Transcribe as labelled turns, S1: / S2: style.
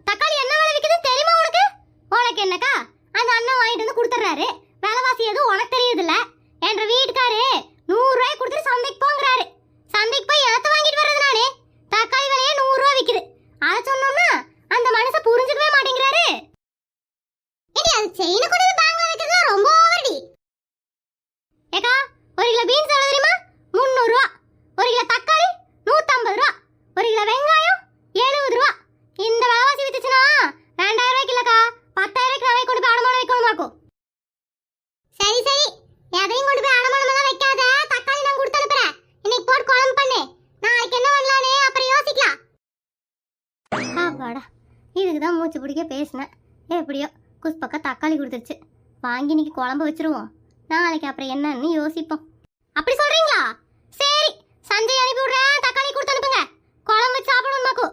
S1: தக்காளி என்ன விலை விக்குதுன்னு தெரியுமா உனக்கு? உனக்கு என்னக்கா? அந்த அண்ணன் வாங்கிட்டு வந்து கொடுத்துறாரு. விலைவாசி எதுவும் உனக்கு தெரியுது இல்ல? என்ற வீட்டுக்காரு 100 ரூபாய் கொடுத்துட்டு சந்தைக்கு போங்கறாரு. சந்தைக்கு போய் ஏத்த வாங்கிட்டு வர்றது நானே. தக்காளி விலையே 100 ரூபாய் விக்குது. அத சொன்னோம்னா அந்த மனுஷன் புரிஞ்சுக்கவே மாட்டேங்கிறாரு. ஏடி அது செயின கொண்டு வந்து பேங்க்ல வைக்கிறதுல ரொம்ப ஓவர்டி. ஏக்கா, 1 கிலோ பீன்ஸ் எவ்வளவு தெரியுமா? 300 ரூபாய். 1 கிலோ தக்காளி 150 ரூபாய். 1 கிலோ வெங்காயம் 70 ரூபாய். இந்த விலைவாசி வித்துச்சுனா 2000 ரூபாய்க்கு இல்லக்கா, 10,000 ரூபாய்க்கு நானே கொண்டு போய் அடமானம் வைக்கணுமாக்கும். சரி சரி, எதையும் கொண்டு போய் அடமானமெல்லாம் வைக்காத. தக்காளி நான் கொடுத்து அனுப்புறேன். இன்னைக்கு போட்டு குழம்பு பண்ணு. நாளைக்கு என்ன பண்ணலானே அப்புறம் யோசிக்கலாம். ஆப்பாடா, இதுக்கு தான் மூச்சு பிடிக்க பேசினேன். எப்படியோ குஸ்பக்கா தக்காளி கொடுத்துருச்சு. வாங்கி இன்னைக்கு குழம்பு வச்சிருவோம். நாளைக்கு அப்புறம் என்னன்னு யோசிப்போம். அப்படி சொல்றீங்களா? சரி, சஞ்சய் அனுப்பி விடுறேன். தக்காளி கொடுத்து அனுப்புங்க. குழம்பு வச்சு சாப்பிடணும் மாக்கு.